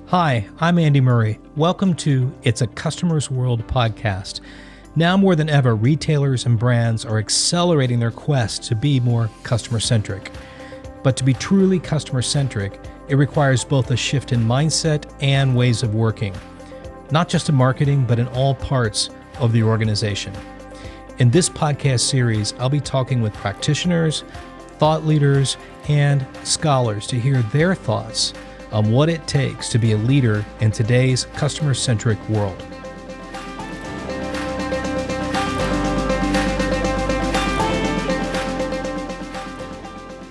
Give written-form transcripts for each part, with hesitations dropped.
Hi, I'm Andy Murray. Welcome to It's a Customer's World podcast. Now more than ever, retailers and brands are accelerating their quest to be more customer-centric. But to be truly customer-centric, it requires both a shift in mindset and ways of working, not just in marketing, but in all parts of the organization. In this podcast series, I'll be talking with practitioners, thought leaders, and scholars to hear their thoughts on what it takes to be a leader in today's customer-centric world.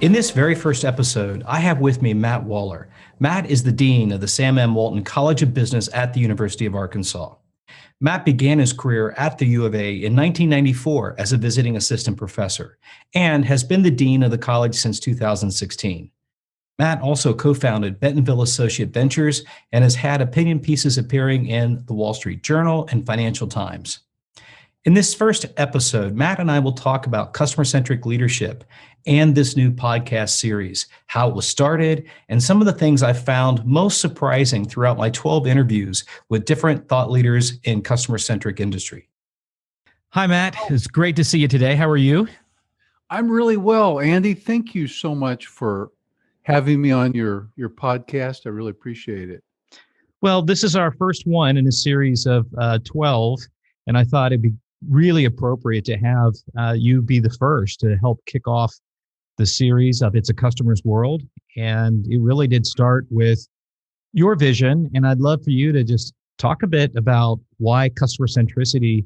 In this very first episode, I have with me Matt Waller. Matt is the Dean of the Sam M. Walton College of Business at the University of Arkansas. Matt began his career at the U of A in 1994 as a visiting assistant professor and has been the Dean of the college since 2016. Matt also co-founded Bentonville Associate Ventures and has had opinion pieces appearing in the Wall Street Journal and Financial Times. In this first episode, Matt and I will talk about customer-centric leadership and this new podcast series, how it was started, and some of the things I found most surprising throughout my 12 interviews with different thought leaders in customer-centric industry. Hi, Matt. It's great to see you today. How are you? I'm really well, Andy. Thank you so much for having me on your podcast. I really appreciate it. Well, this is our first one in a series of 12, and I thought it'd be really appropriate to have you be the first to help kick off the series of It's a Customer's World. And it really did start with your vision, and I'd love for you to just talk a bit about why customer centricity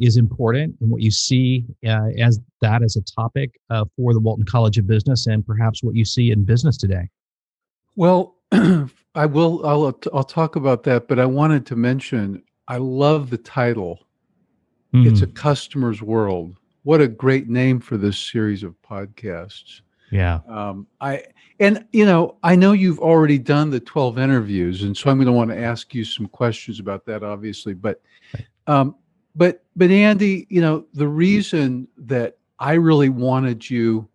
is important and what you see as a topic for the Walton College of Business and perhaps what you see in business today. Well, I'll talk about that, but I wanted to mention, I love the title. It's a Customer's World. What a great name for this series of podcasts. Yeah. I know you've already done the 12 interviews, and so I'm going to want to ask you some questions about that, obviously, but Andy, the reason that I really wanted you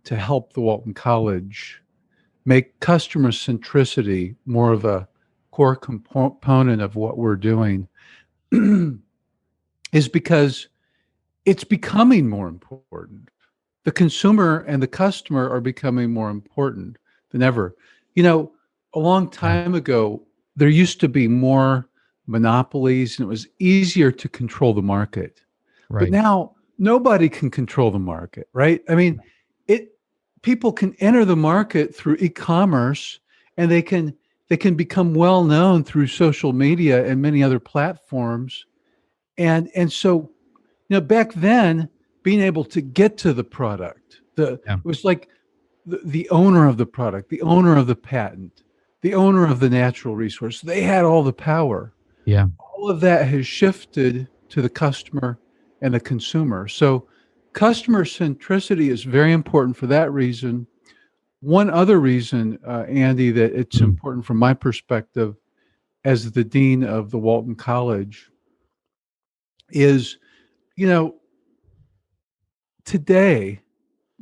to help the Walton College make customer centricity more of a core component of what we're doing is because it's becoming more important. The consumer and the customer are becoming more important than ever. A long time ago, there used to be more monopolies and it was easier to control the market. Right. But now nobody can control the market, right? I mean, people can enter the market through e-commerce, and they can become well known through social media and many other platforms. And so, back then, being able to get to the product, it was like the owner of the product, the owner of the patent, the owner of the natural resource. They had all the power. Yeah. All of that has shifted to the customer and the consumer. So customer centricity is very important for that reason. One other reason, Andy, that it's important from my perspective as the Dean of the Walton College is, today,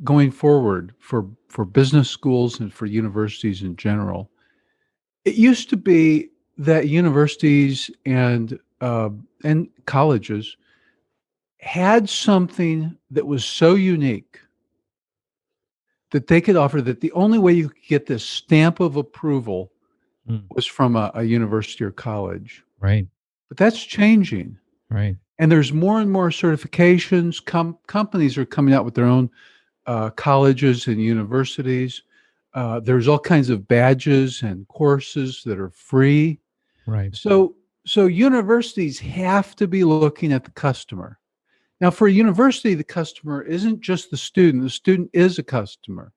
going forward for business schools and for universities in general, it used to be that universities and colleges had something that was so unique that they could offer, that the only way you could get this stamp of approval was from a university or college. Right. But that's changing. Right. And there's more and more certifications. Companies are coming out with their own colleges and universities. There's all kinds of badges and courses that are free. Right. So universities have to be looking at the customer. Now, for a university, the customer isn't just the student. The student is a customer.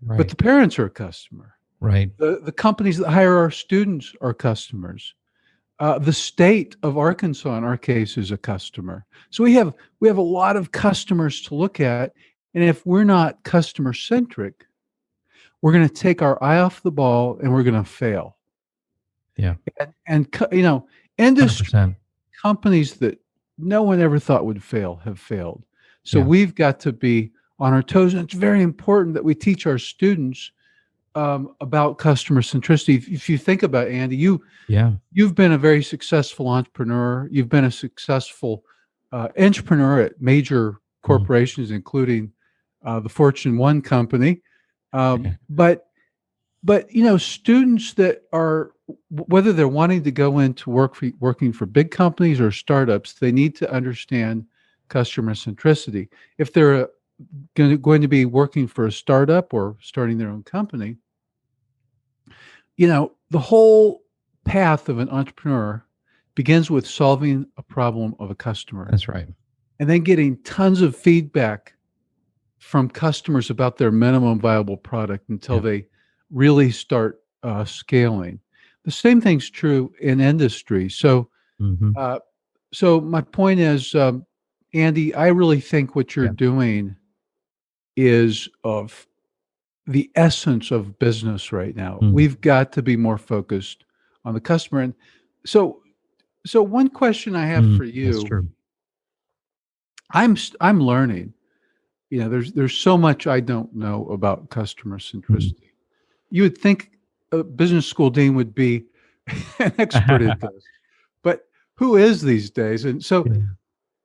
Right. But the parents are a customer. Right. The companies that hire our students are customers. The state of Arkansas, in our case, is a customer. So we have a lot of customers to look at. And if we're not customer-centric, we're going to take our eye off the ball and we're going to fail. Yeah. And industry 100%. Companies that no one ever thought would fail have failed. So we've got to be on our toes. And it's very important that we teach our students about customer centricity. If you think about it, Andy, Yeah. you've been a very successful entrepreneur. You've been a successful entrepreneur at major Mhm. corporations, including the Fortune 1 company. Yeah. But students that are, whether they're wanting to go into working for big companies or startups, they need to understand customer centricity. If they're going to be working for a startup or starting their own company, the whole path of an entrepreneur begins with solving a problem of a customer That's right. and then getting tons of feedback from customers about their minimum viable product until Yeah. they really start scaling. The same thing's true in industry. Hmm. Uh, so my point is, Andy, I really think what you're Yeah. doing is of the essence of business right now. Mm. We've got to be more focused on the customer. And so, one question I have for That's you, true. I'm learning. There's so much I don't know about customer Mm. centricity. You would think a business school dean would be an expert at this, but who is these days? And so, Yeah.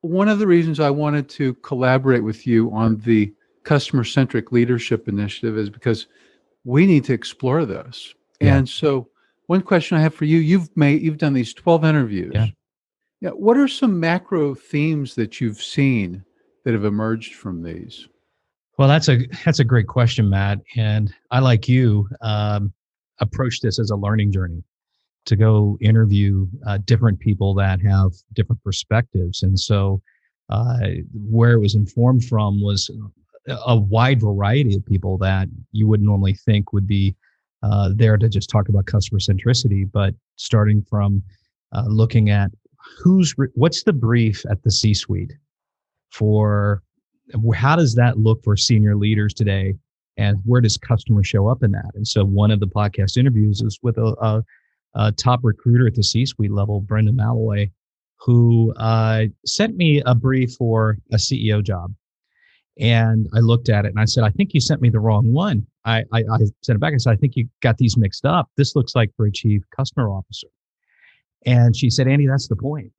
one of the reasons I wanted to collaborate with you Sure. on the customer centric leadership initiative is because we need to explore this. Yeah. And so, one question I have for you, you've done these 12 interviews. Yeah. Yeah, what are some macro themes that you've seen that have emerged from these? Well, that's a great question, Matt. And I, like you, approach this as a learning journey to go interview different people that have different perspectives. And so, where it was informed from was a wide variety of people that you wouldn't normally think would be there to just talk about customer centricity, but starting from looking at what's the brief at the C-suite for, how does that look for senior leaders today, and where does customer show up in that? And so one of the podcast interviews is with a top recruiter at the C-suite level, Brenda Malloy, who sent me a brief for a CEO job. And I looked at it and I said, I think you sent me the wrong one. I sent it back and said, I think you got these mixed up. This looks like for a chief customer officer. And she said, Andy, that's the point.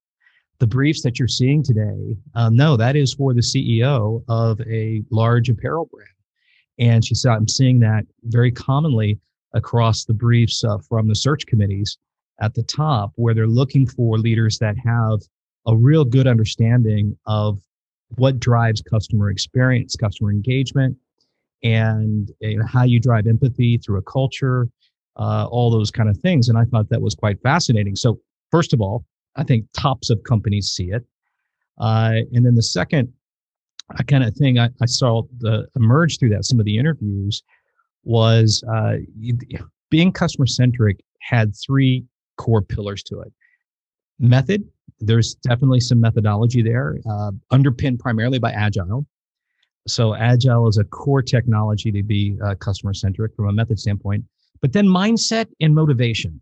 The briefs that you're seeing today, no, that is for the CEO of a large apparel brand. And she said, I'm seeing that very commonly across the briefs from the search committees at the top, where they're looking for leaders that have a real good understanding of what drives customer experience, customer engagement, and how you drive empathy through a culture, all those kind of things. And I thought that was quite fascinating. So, first of all, I think tops of companies see it. And then the second kind of thing I saw emerge through that, some of the interviews, was being customer centric had three core pillars to it. Method, there's definitely some methodology there, underpinned primarily by Agile. So Agile is a core technology to be customer centric from a method standpoint. But then mindset and motivation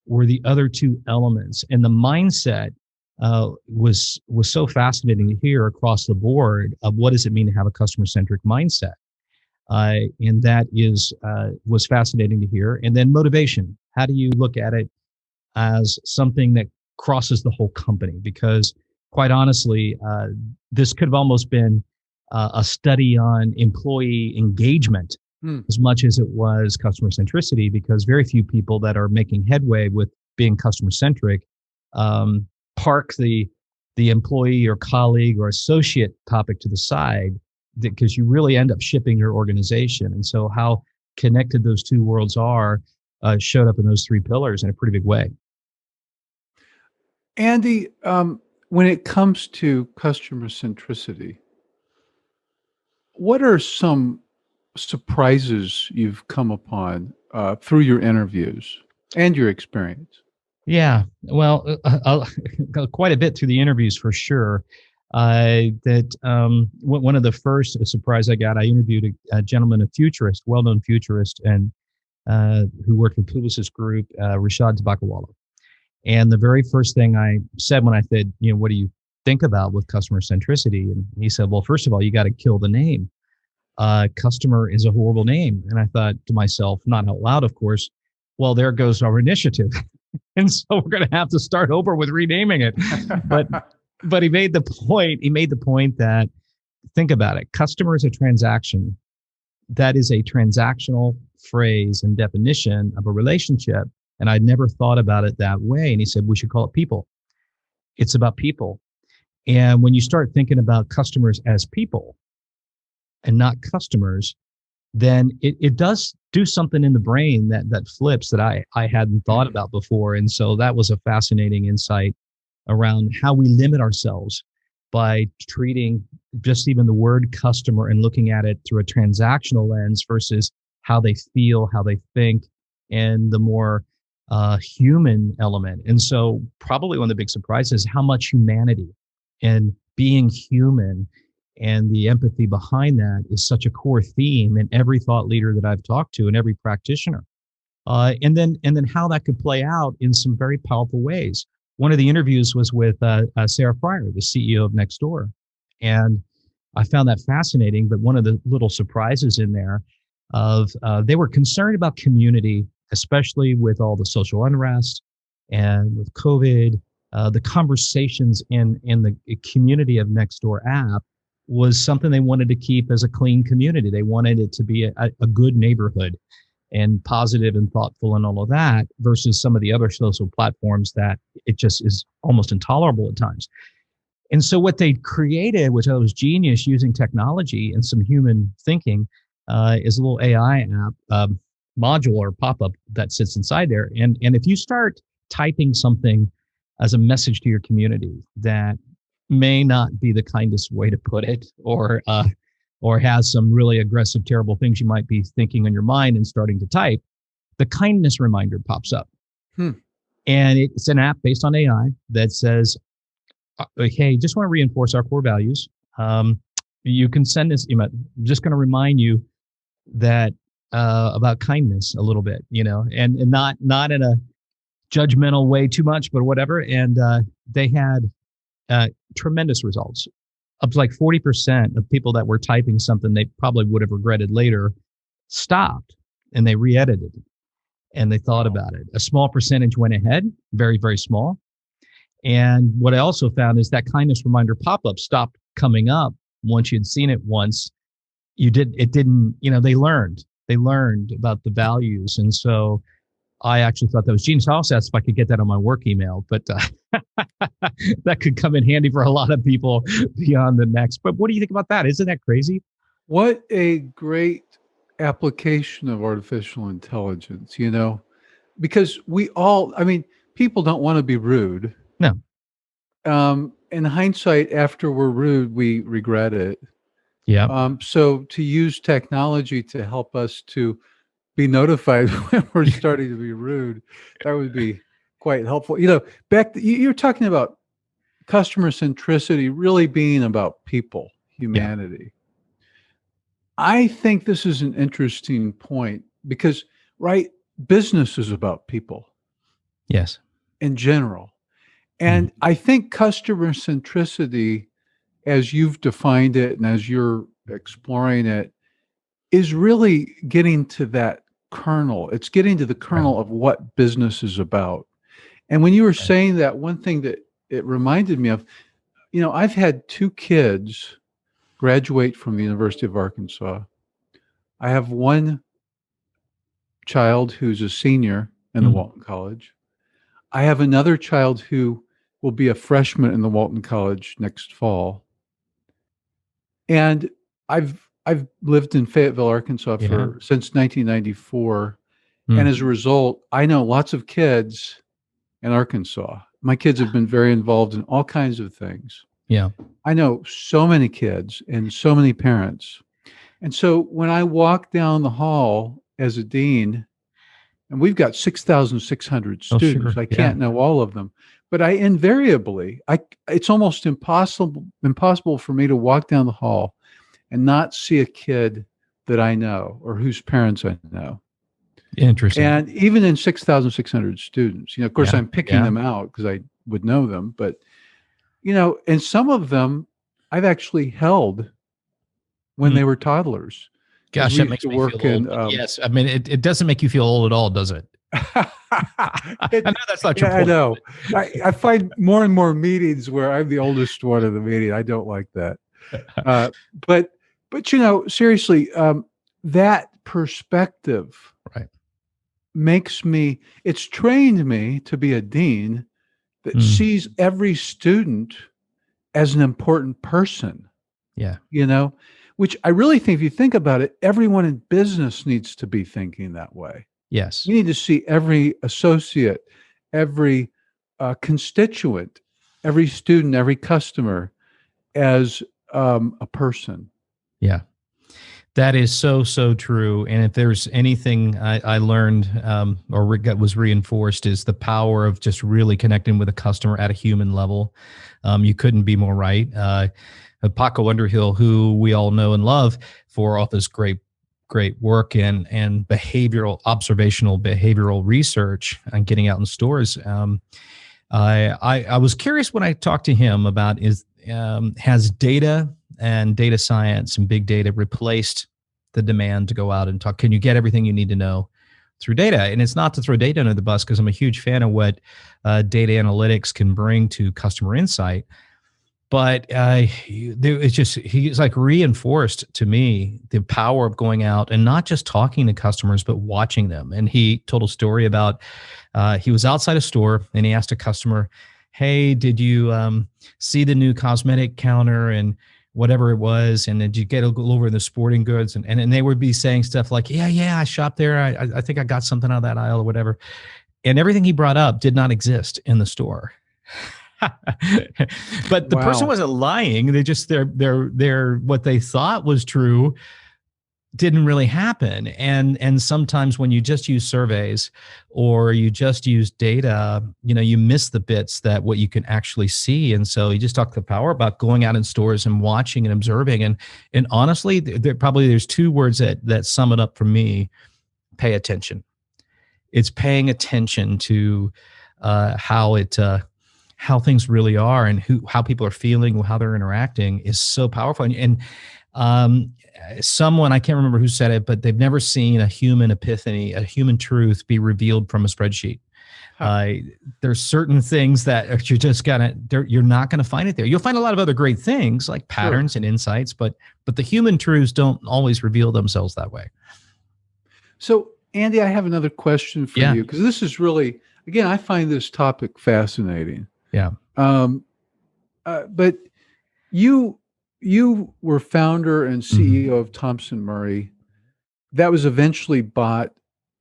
were the other two elements. And the mindset was so fascinating to hear across the board of what does it mean to have a customer centric mindset. And that was fascinating to hear. And then motivation. How do you look at it as something that crosses the whole company? Because quite honestly, this could have almost been a study on employee engagement as much as it was customer centricity, because very few people that are making headway with being customer centric park the employee or colleague or associate topic to the side, because you really end up shipping your organization. And so how connected those two worlds are showed up in those three pillars in a pretty big way. Andy, when it comes to customer centricity, what are some surprises you've come upon through your interviews and your experience? Yeah, well, quite a bit through the interviews for sure. One of the first surprise I got, I interviewed a gentleman, a futurist, well-known futurist, and who worked with Publicis Group, Rashad Tabakawala. And the very first thing I said when I said, what do you think about with customer centricity? And he said, well, first of all, you got to kill the name. customer is a horrible name. And I thought to myself, not out loud, of course, well, there goes our initiative. And so we're going to have to start over with renaming it. But he made the point. He made the point that, think about it. Customer is a transaction. That is a transactional phrase and definition of a relationship. And I'd never thought about it that way. And he said, we should call it people. It's about people. And when you start thinking about customers as people and not customers, then it does do something in the brain that flips that I hadn't thought about before. And so that was a fascinating insight around how we limit ourselves by treating just even the word customer and looking at it through a transactional lens versus how they feel, how they think, and the more human element. And so probably one of the big surprises is how much humanity and being human and the empathy behind that is such a core theme in every thought leader that I've talked to and every practitioner. And then how that could play out in some very powerful ways. One of the interviews was with Sarah Fryer, the CEO of Nextdoor. And I found that fascinating. But one of the little surprises in there of they were concerned about community, especially with all the social unrest and with COVID. The conversations in the community of Nextdoor app was something they wanted to keep as a clean community. They wanted it to be a good neighborhood and positive and thoughtful and all of that versus some of the other social platforms that it just is almost intolerable at times. And so what they created, which I was genius using technology and some human thinking, is a little AI app module or pop-up that sits inside there. And if you start typing something as a message to your community that may not be the kindest way to put it, or has some really aggressive, terrible things you might be thinking on your mind and starting to type, the kindness reminder pops up. And it's an app based on AI that says, hey, just want to reinforce our core values. You can send this email. I'm just going to remind you that about kindness a little bit, and not in a judgmental way too much, but whatever. And they had tremendous results. Up to like 40% of people that were typing something they probably would have regretted later stopped and they re-edited it and they thought about it. A small percentage went ahead, very, very small. And what I also found is that kindness reminder pop-up stopped coming up once you'd seen it once. They learned about the values. And so I actually thought that was genius. I also asked if I could get that on my work email, but that could come in handy for a lot of people beyond the next. But what do you think about that? Isn't that crazy? What a great application of artificial intelligence, because people don't want to be rude. No. In hindsight, after we're rude, we regret it. Yeah. So to use technology to help us to be notified when we're starting to be rude, that would be quite helpful. You're talking about customer centricity really being about people, humanity. I think this is an interesting point because, right, business is about people. Yes. In general. And I think customer centricity, as you've defined it and as you're exploring it, is really getting to that kernel. It's getting to the kernel of what business is about. And when you were saying that, one thing that it reminded me of, I've had 2 kids graduate from the University of Arkansas. I have one child who's a senior in the Walton College. I have another child who will be a freshman in the Walton College next fall. And I've lived in Fayetteville, Arkansas since 1994. And as a result, I know lots of kids in Arkansas. My kids have been very involved in all kinds of things. Yeah. I know so many kids and so many parents. And so when I walk down the hall as a dean, and we've got 6,600 students, I can't know all of them, but I invariably, it's almost impossible for me to walk down the hall and not see a kid that I know or whose parents I know. Interesting. And even in 6,600 students, of course, I'm picking them out because I would know them, but, and some of them I've actually held when they were toddlers. 'Cause Gosh, we that used makes to me feel work old. in, But yes, I mean, it doesn't make you feel old at all, does it? I know that's not your yeah, I point. know. I find more and more meetings where I'm the oldest one in the meeting. I don't like that. Uh, but seriously, that perspective Right. it's trained me to be a dean that Mm, sees every student as an important person, yeah. you know, which I really think if you think about it, everyone in business needs to be thinking that way. Yes. You need to see every associate, every constituent, every student, every customer as a person. Yeah. That is so, so true. And if there's anything I learned was reinforced is the power of just really connecting with a customer at a human level. You couldn't be more right. Paco Underhill, who we all know and love for all this great work and observational behavioral research and getting out in stores. I was curious when I talked to him about has data and data science and big data replaced the demand to go out and talk? Can you get everything you need to know through data? And it's not to throw data under the bus because I'm a huge fan of what data analytics can bring to customer insight. But he's like reinforced to me the power of going out and not just talking to customers, but watching them. And he told a story about he was outside a store and he asked a customer, "Hey, did you see the new cosmetic counter and whatever it was? And did you get over the sporting goods?" And they would be saying stuff like, "Yeah, I shopped there. I think I got something out of that aisle or whatever." And everything he brought up did not exist in the store. But the person Wow. wasn't lying. They just their what they thought was true didn't really happen. And sometimes when you just use surveys or you just use data, you miss the bits that what you can actually see. And so you just talk the power about going out in stores and watching and observing. And honestly, there's two words that sum it up for me: pay attention. It's paying attention to how things really are and how people are feeling, how they're interacting is so powerful. And someone, I can't remember who said it, but they've never seen a human epiphany, a human truth be revealed from a spreadsheet. Huh. There's certain things that you're not going to find it there. You'll find a lot of other great things like Sure. patterns and insights, but the human truths don't always reveal themselves that way. So, Andy, I have another question for Yeah. you because this is really, again, I find this topic fascinating. Yeah. But you were founder and Mhm. CEO of Thomson Murray. That was eventually bought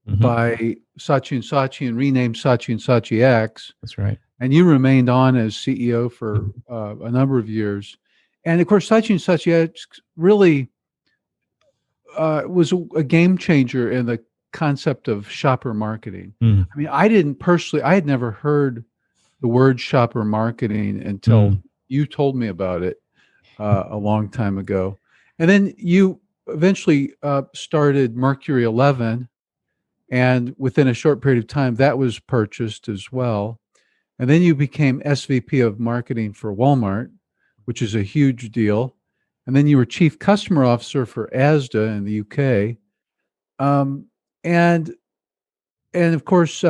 Mhm. by Saatchi & Saatchi and renamed Saatchi & Saatchi X. That's right. And you remained on as CEO for Mhm. a number of years. And of course, Saatchi & Saatchi X really was a game changer in the concept of shopper marketing. Mhm. I mean, I had never heard the word shopper marketing until Mhm. you told me about it a long time ago. And then you eventually started Mercury 11, and within a short period of time, that was purchased as well. And then you became SVP of marketing for Walmart, which is a huge deal. And then you were chief customer officer for ASDA in the UK. Um, and of course,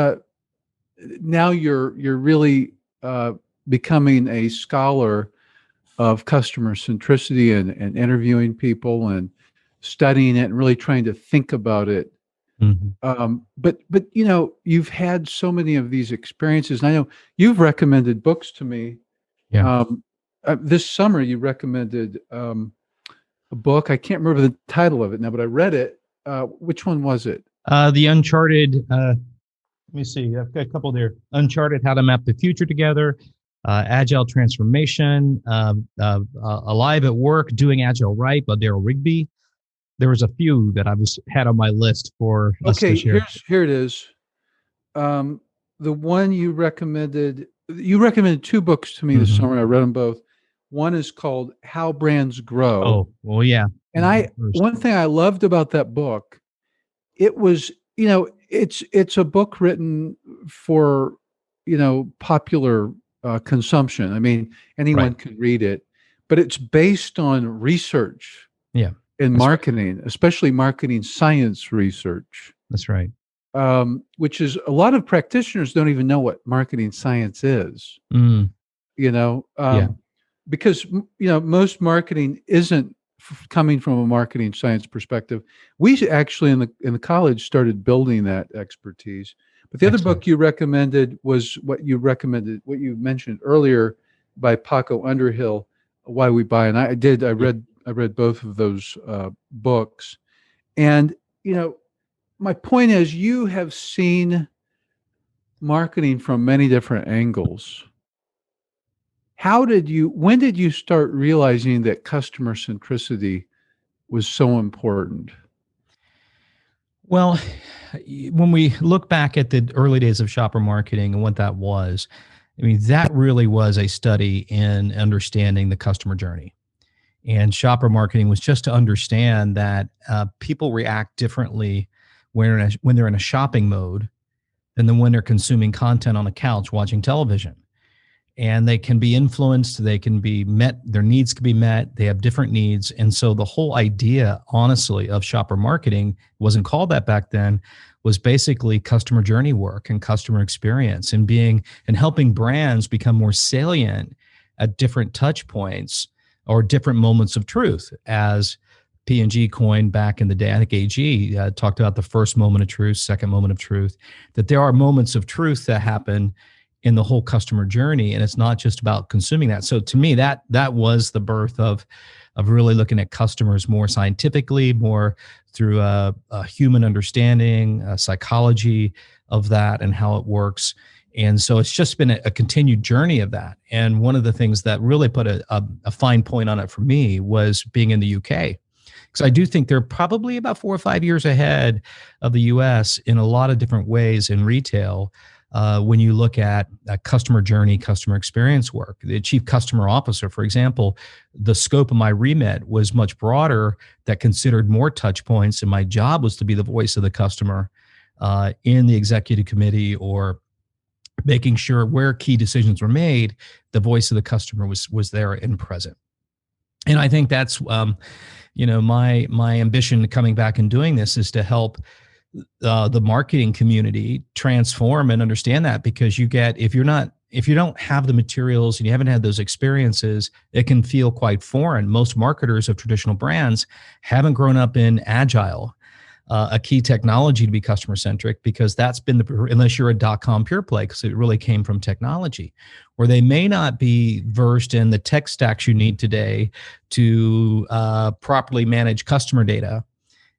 now you're really becoming a scholar of customer centricity and interviewing people and studying it and really trying to think about it. Mhm. But you've had so many of these experiences, and I know you've recommended books to me. Yeah. Um, this summer, you recommended a book. I can't remember the title of it now, but I read it. Which one was it? The Uncharted. Let me see. I've got a couple there. Uncharted: How to Map the Future Together. Agile Transformation. Alive at Work: Doing Agile Right by Daryl Rigby. There was a few that had on my list for us to Okay, share. here it is. The one you recommended two books to me this Mhm. summer. I read them both. One is called How Brands Grow. Oh, well, yeah. And First. one thing I loved about that book, it was, it's a book written for, popular consumption. I mean, Right. anyone could read it, but it's based on research. Yeah. in That's right. marketing, especially marketing science research, That's right. which is a lot of practitioners don't even know what marketing science is, Mm, you know, yeah. because most marketing isn't coming from a marketing science perspective. We actually in the college started building that expertise. But the other Excellent. book you recommended was what you mentioned earlier by Paco Underhill, Why We Buy. And Yeah. I read both of those books. And my point is, you have seen marketing from many different angles. When did you start realizing that customer centricity was so important? Well, when we look back at the early days of shopper marketing and what that was, I mean, that really was a study in understanding the customer journey. And shopper marketing was just to understand that people react differently when they're in a shopping mode than when they're consuming content on the couch watching television. And they can be influenced, they can be met, their needs can be met, they have different needs. And so the whole idea, honestly, of shopper marketing wasn't called that back then, was basically customer journey work and customer experience and helping brands become more salient at different touch points or different moments of truth. As P&G coined back in the day, I think AG talked about the first moment of truth, second moment of truth, that there are moments of truth that happen in the whole customer journey, and it's not just about consuming that. So to me, that was the birth of really looking at customers more scientifically, more through a human understanding, psychology of that, and how it works. And so it's just been a continued journey of that. And one of the things that really put a fine point on it for me was being in the UK. Because I do think they're probably about 4 or 5 years ahead of the US in a lot of different ways in retail. When you look at customer journey, customer experience work, the chief customer officer, for example, the scope of my remit was much broader, that considered more touch points. And my job was to be the voice of the customer in the executive committee, or making sure where key decisions were made, the voice of the customer was there and present. And I think that's my ambition coming back and doing this is to help the marketing community transform and understand that. Because if you don't have the materials and you haven't had those experiences, it can feel quite foreign. Most marketers of traditional brands haven't grown up in Agile, a key technology to be customer centric, because that's been unless you're a .com pure play, because it really came from technology, or they may not be versed in the tech stacks you need today to properly manage customer data.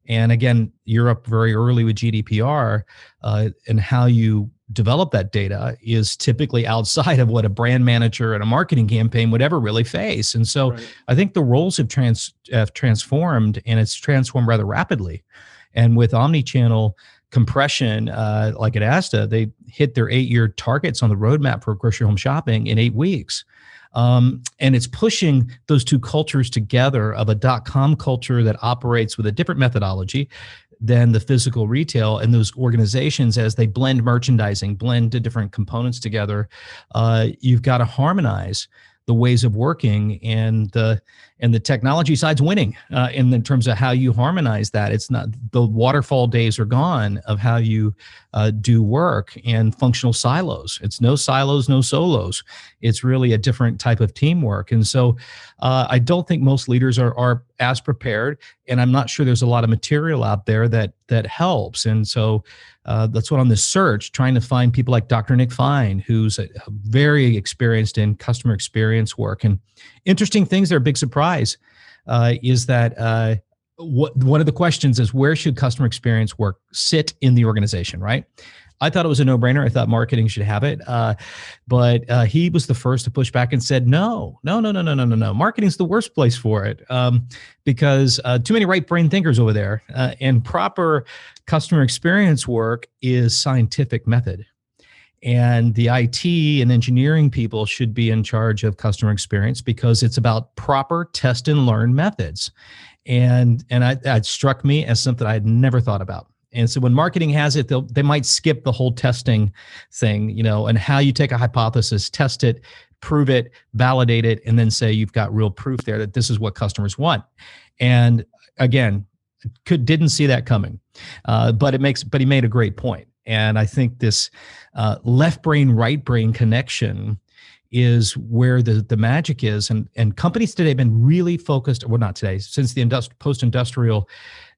And again, Europe very early with GDPR, and how you develop that data is typically outside of what a brand manager and a marketing campaign would ever really face. And so Right. I think the roles have transformed, and it's transformed rather rapidly. And with omni-channel compression, like at Asda, they hit their 8-year targets on the roadmap for grocery home shopping in 8 weeks. And it's pushing those two cultures together, of a .com culture that operates with a different methodology than the physical retail, and those organizations, as they blend merchandising, blend the different components together, you've got to harmonize the ways of working, and the technology side's winning in terms of how you harmonize that. It's not, the waterfall days are gone of how you do work and functional silos. It's no silos, no solos. It's really a different type of teamwork. And so I don't think most leaders are as prepared, and I'm not sure there's a lot of material out there that helps. And so that's what, on this search, trying to find people like Dr. Nick Fine, who's very experienced in customer experience work. And interesting things, they're a big surprise, is that one of the questions is, where should customer experience work sit in the organization, right? I thought it was a no-brainer. I thought marketing should have it. But he was the first to push back and said, no. Marketing's the worst place for it, because too many right brain thinkers over there. And proper customer experience work is scientific method. And the IT and engineering people should be in charge of customer experience, because it's about proper test and learn methods. And that struck me as something I had never thought about. And so when marketing has it, they might skip the whole testing thing, and how you take a hypothesis, test it, prove it, validate it, and then say you've got real proof there that this is what customers want. And again, didn't see that coming, but he made a great point. And I think this left brain, right brain connection is where the magic is. And companies today have been really focused, well, not today, since the post-industrial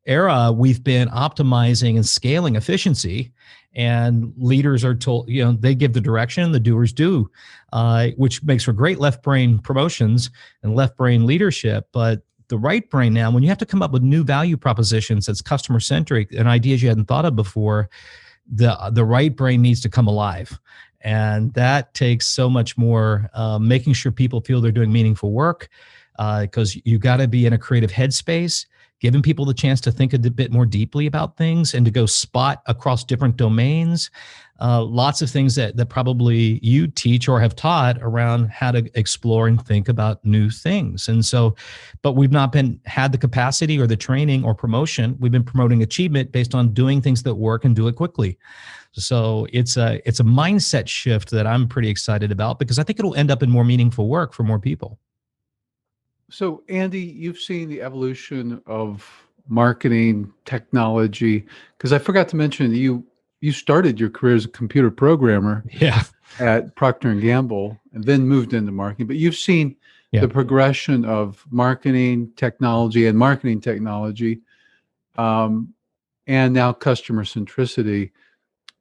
era, we've been optimizing and scaling efficiency, and leaders are told, they give the direction, the doers do, which makes for great left brain promotions and left brain leadership. But the right brain now, when you have to come up with new value propositions that's customer centric and ideas you hadn't thought of before, the right brain needs to come alive. And that takes so much more, making sure people feel they're doing meaningful work, because you got to be in a creative headspace, giving people the chance to think a bit more deeply about things and to go spot across different domains. Lots of things that probably you teach or have taught around how to explore and think about new things. And so, but we've not had the capacity or the training or promotion. We've been promoting achievement based on doing things that work and do it quickly. So it's a mindset shift that I'm pretty excited about, because I think it'll end up in more meaningful work for more people. So, Andy, you've seen the evolution of marketing technology, because I forgot to mention that you started your career as a computer programmer at Procter & Gamble and then moved into marketing. But you've seen the progression of marketing technology and marketing technology, and now customer centricity.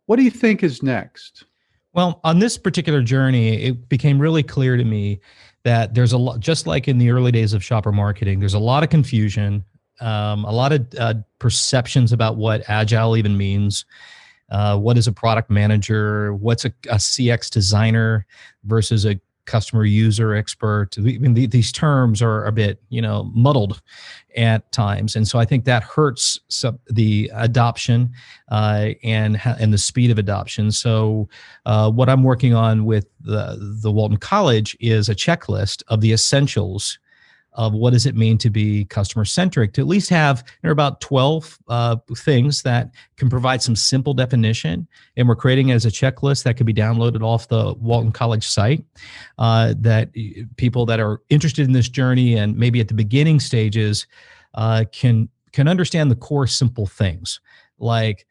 What do you think is next? Well, on this particular journey, it became really clear to me that there's a lot, just like in the early days of shopper marketing, there's a lot of confusion, a lot of perceptions about what Agile even means. What is a product manager? What's a CX designer versus a customer user expert? I mean, these terms are a bit, muddled at times, and so I think that hurts the adoption and the speed of adoption. So, what I'm working on with the Walton College is a checklist of the essentials of what does it mean to be customer-centric, to at least have, there are about 12 things that can provide some simple definition. And we're creating it as a checklist that could be downloaded off the Walton College site, that people that are interested in this journey and maybe at the beginning stages can understand the core simple things, like,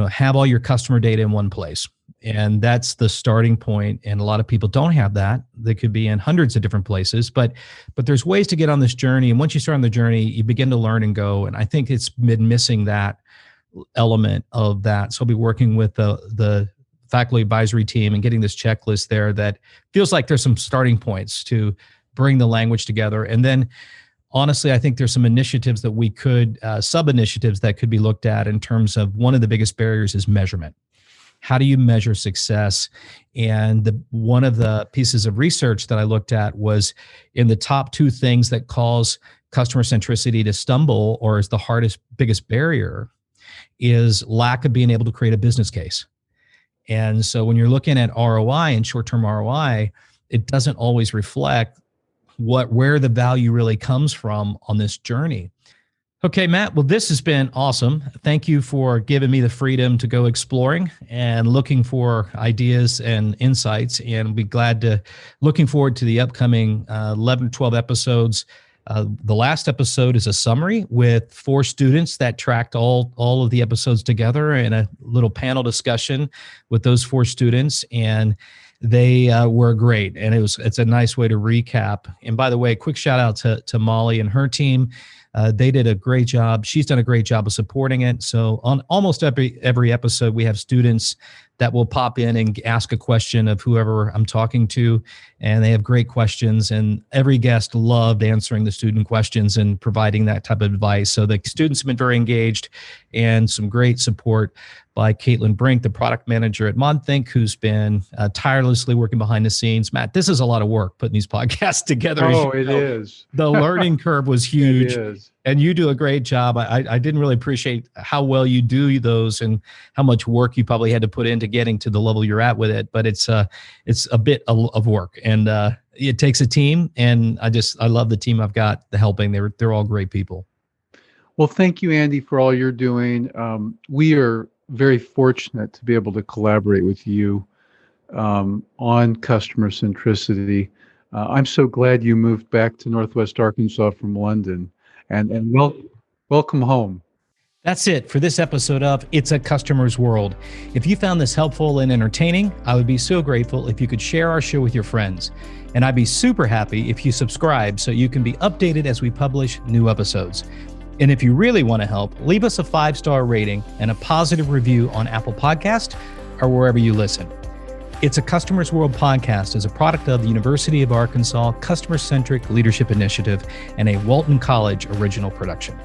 have all your customer data in one place. And that's the starting point. And a lot of people don't have that. They could be in hundreds of different places, but there's ways to get on this journey. And once you start on the journey, you begin to learn and go. And I think it's been missing that element of that. So I'll be working with the faculty advisory team and getting this checklist there that feels like there's some starting points to bring the language together. And then honestly, I think there's some initiatives that we could, sub-initiatives that could be looked at in terms of one of the biggest barriers is measurement. How do you measure success? And one of the pieces of research that I looked at was in the top 2 things that cause customer centricity to stumble, or is the biggest barrier, is lack of being able to create a business case. And so when you're looking at ROI and short-term ROI, it doesn't always reflect where the value really comes from on this journey. Okay, Matt, well, this has been awesome. Thank you for giving me the freedom to go exploring and looking for ideas and insights. And I'll be looking forward to the upcoming 11, 12 episodes. The last episode is a summary with 4 students that tracked all of the episodes together in a little panel discussion with those 4 students. And they were great. And it's a nice way to recap. And by the way, quick shout out to Molly and her team. They did a great job. She's done a great job of supporting it. So on almost every episode, we have students that will pop in and ask a question of whoever I'm talking to, and they have great questions. And every guest loved answering the student questions and providing that type of advice. So the students have been very engaged, and some great support by Caitlin Brink, the product manager at ModThink, who's been tirelessly working behind the scenes. Matt, this is a lot of work putting these podcasts together. Oh, it is. The learning curve was huge. It is. And you do a great job. I didn't really appreciate how well you do those and how much work you probably had to put into getting to the level you're at with it. But it's a bit of work, and it takes a team. And I love the team I've got helping. They're all great people. Well, thank you, Andy, for all you're doing. We are very fortunate to be able to collaborate with you on customer centricity. I'm so glad you moved back to Northwest Arkansas from London, and welcome home. That's it for this episode of It's a Customer's World. If you found this helpful and entertaining, I would be so grateful if you could share our show with your friends. And I'd be super happy if you subscribe so you can be updated as we publish new episodes. And if you really want to help, leave us a 5-star rating and a positive review on Apple Podcast or wherever you listen. It's a Customer's World podcast is a product of the University of Arkansas Customer-Centric Leadership Initiative and a Walton College original production.